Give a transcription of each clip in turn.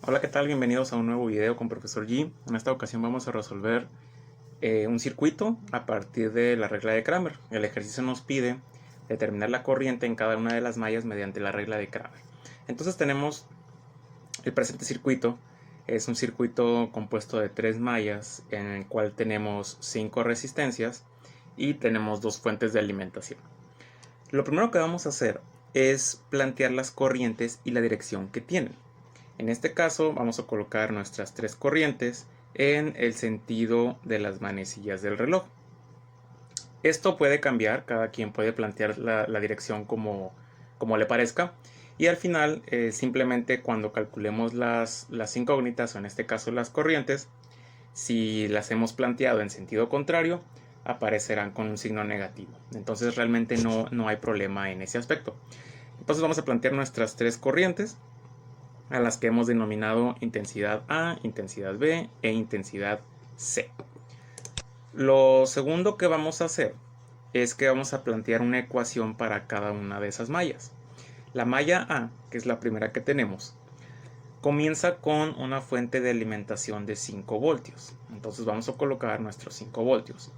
Hola, ¿qué tal? Bienvenidos a un nuevo video con Profesor G. En esta ocasión vamos a resolver un circuito a partir de la regla de Cramer. El ejercicio nos pide determinar la corriente en cada una de las mallas mediante la regla de Cramer. Entonces tenemos el presente circuito. Es un circuito compuesto de 3 mallas en el cual tenemos 5 resistencias y tenemos 2 fuentes de alimentación. Lo primero que vamos a hacer es plantear las corrientes y la dirección que tienen. En este caso vamos a colocar nuestras 3 corrientes en el sentido de las manecillas del reloj. Esto puede cambiar, cada quien puede plantear la dirección como le parezca. Y al final, simplemente cuando calculemos las incógnitas, o en este caso las corrientes, si las hemos planteado en sentido contrario, aparecerán con un signo negativo. Entonces realmente no hay problema en ese aspecto. Entonces vamos a plantear nuestras 3 corrientes, a las que hemos denominado intensidad A, intensidad B e intensidad C. Lo segundo que vamos a hacer es que vamos a plantear una ecuación para cada una de esas mallas. La malla A, que es la primera que tenemos, comienza con una fuente de alimentación de 5 voltios. Entonces vamos a colocar nuestros 5 voltios.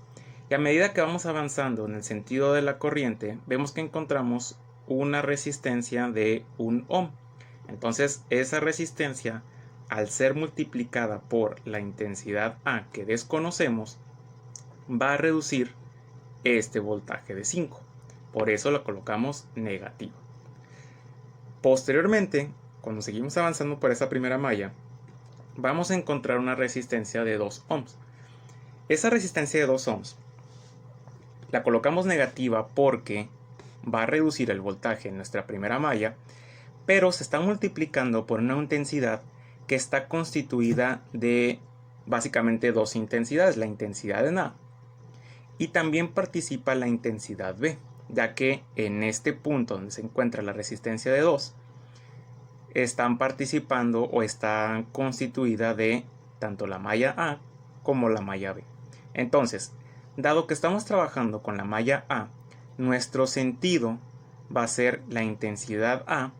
Y a medida que vamos avanzando en el sentido de la corriente, vemos que encontramos una resistencia de 1 ohm. Entonces esa resistencia, al ser multiplicada por la intensidad A que desconocemos, va a reducir este voltaje de 5. Por eso lo colocamos negativo. Posteriormente, cuando seguimos avanzando por esa primera malla, vamos a encontrar una resistencia de 2 ohms. Esa resistencia de 2 ohms la colocamos negativa porque va a reducir el voltaje en nuestra primera malla, pero se está multiplicando por una intensidad que está constituida de básicamente 2 intensidades, la intensidad en A y también participa la intensidad B, ya que en este punto donde se encuentra la resistencia de 2 están participando o están constituida de tanto la malla A como la malla B. Entonces, dado que estamos trabajando con la malla A, nuestro sentido va a ser la intensidad A.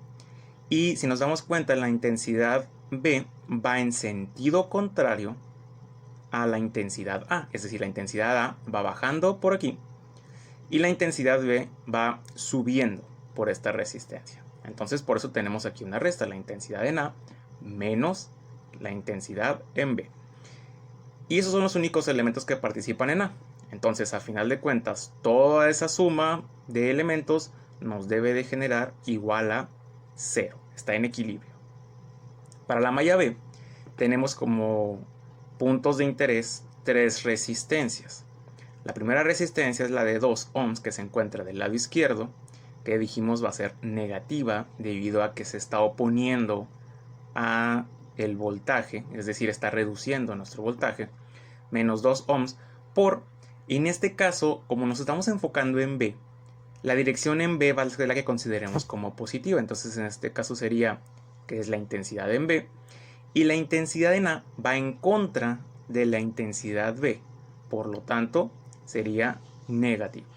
Y si nos damos cuenta, la intensidad B va en sentido contrario a la intensidad A. Es decir, la intensidad A va bajando por aquí y la intensidad B va subiendo por esta resistencia. Entonces por eso tenemos aquí una resta, la intensidad en A menos la intensidad en B. Y esos son los únicos elementos que participan en A. Entonces a final de cuentas, toda esa suma de elementos nos debe de generar igual a 0, está en equilibrio. Para la malla B tenemos como puntos de interés 3 resistencias. La primera resistencia es la de 2 ohms que se encuentra del lado izquierdo, que dijimos va a ser negativa debido a que se está oponiendo a el voltaje, es decir, está reduciendo nuestro voltaje, menos 2 ohms por, en este caso, como nos estamos enfocando en B, la dirección en B va a ser la que consideremos como positiva. Entonces en este caso sería que es la intensidad en B y la intensidad en A va en contra de la intensidad B, por lo tanto sería negativo.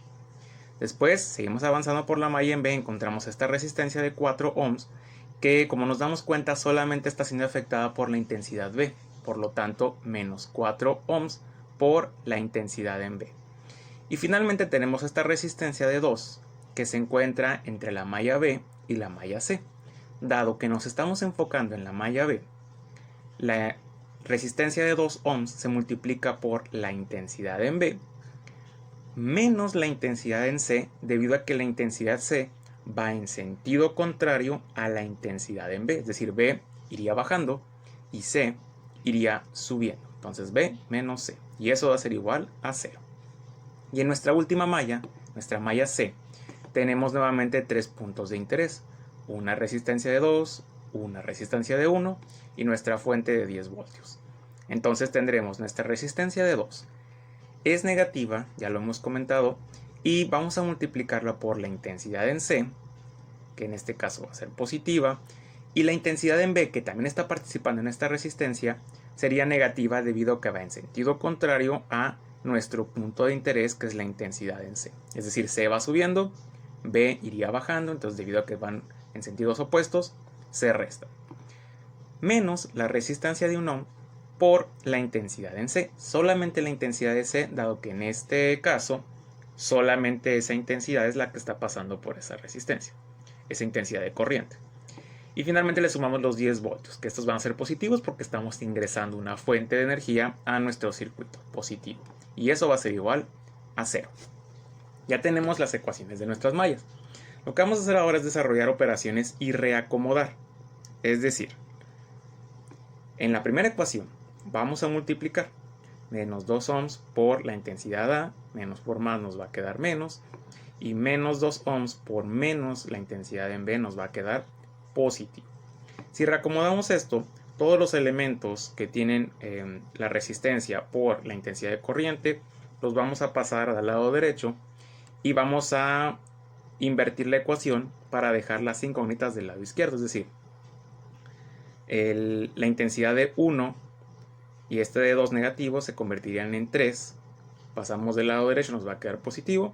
Después seguimos avanzando por la malla en B, encontramos esta resistencia de 4 ohms que, como nos damos cuenta, solamente está siendo afectada por la intensidad B, por lo tanto menos 4 ohms por la intensidad en B. Y finalmente tenemos esta resistencia de 2 que se encuentra entre la malla B y la malla C. Dado que nos estamos enfocando en la malla B, la resistencia de 2 ohms se multiplica por la intensidad en B menos la intensidad en C, debido a que la intensidad C va en sentido contrario a la intensidad en B. Es decir, B iría bajando y C iría subiendo. Entonces B menos C. Y eso va a ser igual a 0. Y en nuestra última malla, nuestra malla C, tenemos nuevamente 3 puntos de interés. Una resistencia de 2, una resistencia de 1 y nuestra fuente de 10 voltios. Entonces tendremos nuestra resistencia de 2. Es negativa, ya lo hemos comentado, y vamos a multiplicarla por la intensidad en C, que en este caso va a ser positiva, y la intensidad en B, que también está participando en esta resistencia, sería negativa debido a que va en sentido contrario a nuestro punto de interés, que es la intensidad en C. Es decir, C va subiendo, B iría bajando, entonces debido a que van en sentidos opuestos, se resta. menos la resistencia de un ohm por la intensidad en C. Solamente la intensidad de C, dado que en este caso solamente esa intensidad es la que está pasando por esa resistencia, esa intensidad de corriente. Y finalmente le sumamos los 10 voltios, que estos van a ser positivos porque estamos ingresando una fuente de energía a nuestro circuito positivo. Y eso va a ser igual a 0. Ya tenemos las ecuaciones de nuestras mallas. Lo que vamos a hacer ahora es desarrollar operaciones y reacomodar. Es decir, en la primera ecuación vamos a multiplicar menos 2 ohms por la intensidad A, menos por más nos va a quedar menos, y menos 2 ohms por menos la intensidad en B nos va a quedar positivo. Si reacomodamos esto, todos los elementos que tienen la resistencia por la intensidad de corriente los vamos a pasar al lado derecho y vamos a invertir la ecuación para dejar las incógnitas del lado izquierdo, es decir, la intensidad de 1 y este de 2 negativo se convertirían en 3, pasamos del lado derecho, nos va a quedar positivo,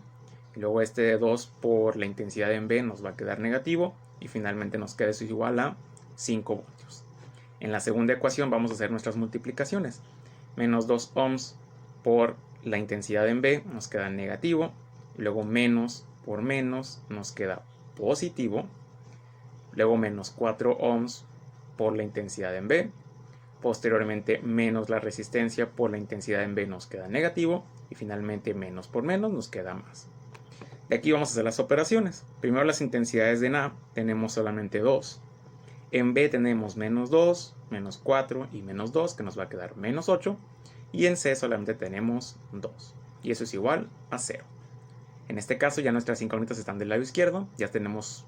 y luego este de 2 por la intensidad en B nos va a quedar negativo, y finalmente nos queda eso igual a 5 voltios. En la segunda ecuación vamos a hacer nuestras multiplicaciones. Menos 2 ohms por la intensidad en B nos queda negativo, y luego menos por menos nos queda positivo, luego menos 4 ohms por la intensidad en B, posteriormente menos la resistencia por la intensidad en B nos queda negativo, y finalmente menos por menos nos queda más. De aquí vamos a hacer las operaciones. Primero las intensidades de A tenemos solamente 2. En B tenemos menos 2, menos 4 y menos 2, que nos va a quedar menos 8. Y en C solamente tenemos 2. Y eso es igual a 0. En este caso ya nuestras incógnitas están del lado izquierdo. Ya tenemos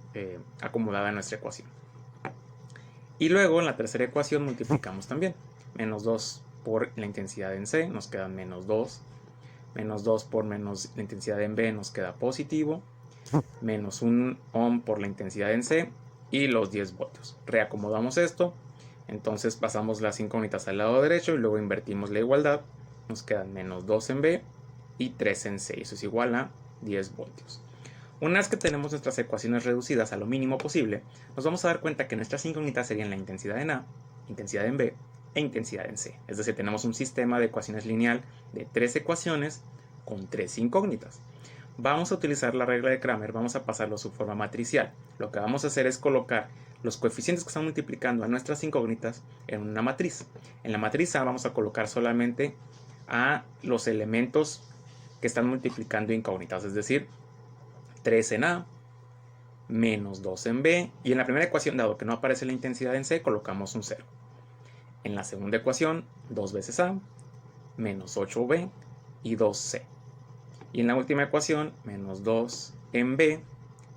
acomodada nuestra ecuación. Y luego en la tercera ecuación multiplicamos también. Menos 2 por la intensidad en C nos quedan menos 2. Menos 2 por menos la intensidad en B nos queda positivo, menos 1 ohm por la intensidad en C y los 10 voltios. Reacomodamos esto, entonces pasamos las incógnitas al lado derecho y luego invertimos la igualdad, nos quedan menos 2 en B y 3 en C, eso es igual a 10 voltios. Una vez que tenemos nuestras ecuaciones reducidas a lo mínimo posible, nos vamos a dar cuenta que nuestras incógnitas serían la intensidad en A, intensidad en B e intensidad en C. Es decir, tenemos un sistema de ecuaciones lineal de 3 ecuaciones con 3 incógnitas. Vamos a utilizar la regla de Cramer, vamos a pasarlo a su forma matricial. Lo que vamos a hacer es colocar los coeficientes que están multiplicando a nuestras incógnitas en una matriz. En la matriz A vamos a colocar solamente a los elementos que están multiplicando incógnitas, es decir, 3 en A, menos 2 en B, y en la primera ecuación, dado que no aparece la intensidad en C, colocamos un 0. En la segunda ecuación, 2 veces A, menos 8B y 2C. Y en la última ecuación, menos 2 en B,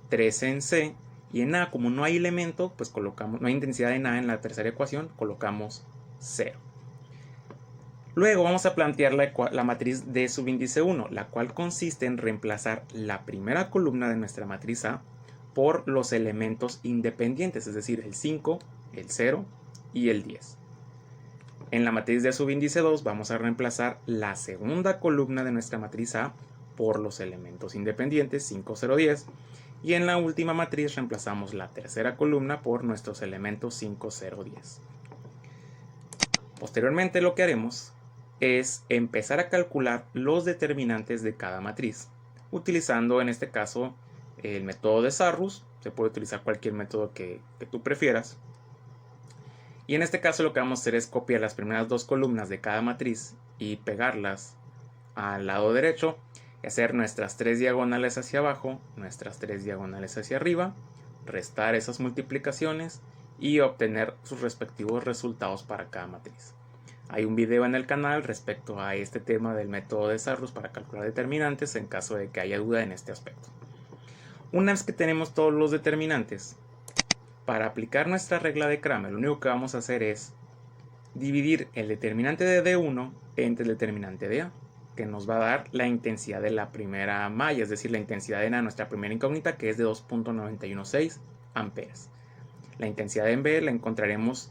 3 en C, y en A, como no hay elemento, pues colocamos, no hay intensidad en A en la tercera ecuación, colocamos 0. Luego vamos a plantear la matriz de subíndice 1, la cual consiste en reemplazar la primera columna de nuestra matriz A por los elementos independientes, es decir, el 5, el 0 y el 10. En la matriz de subíndice 2 vamos a reemplazar la segunda columna de nuestra matriz A por los elementos independientes 5, 0, 10. Y en la última matriz reemplazamos la tercera columna por nuestros elementos 5, 0, 10. Posteriormente lo que haremos es empezar a calcular los determinantes de cada matriz, utilizando en este caso el método de Sarrus. Se puede utilizar cualquier método que tú prefieras. Y en este caso lo que vamos a hacer es copiar las primeras dos columnas de cada matriz y pegarlas al lado derecho y hacer nuestras 3 diagonales hacia abajo, nuestras 3 diagonales hacia arriba, restar esas multiplicaciones y obtener sus respectivos resultados para cada matriz. Hay un video en el canal respecto a este tema del método de Sarrus para calcular determinantes en caso de que haya duda en este aspecto. Una vez que tenemos todos los determinantes, para aplicar nuestra regla de Cramer, lo único que vamos a hacer es dividir el determinante de D1 entre el determinante de A, que nos va a dar la intensidad de la primera malla, es decir, la intensidad de nuestra primera incógnita, que es de 2.916 amperes. La intensidad en B la encontraremos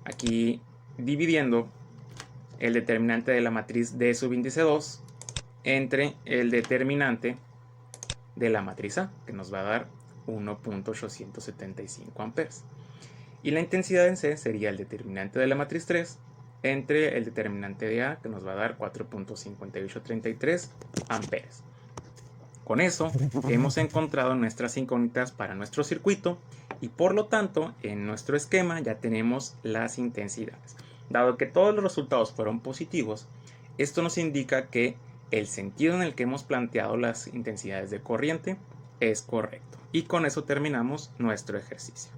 aquí dividiendo el determinante de la matriz D subíndice 2 entre el determinante de la matriz A, que nos va a dar 1.875 amperes. Y la intensidad en C sería el determinante de la matriz 3 entre el determinante de A, que nos va a dar 4.5833 amperes. Con eso hemos encontrado nuestras incógnitas para nuestro circuito y por lo tanto en nuestro esquema ya tenemos las intensidades. Dado que todos los resultados fueron positivos, esto nos indica que el sentido en el que hemos planteado las intensidades de corriente es correcto. Y con eso terminamos nuestro ejercicio.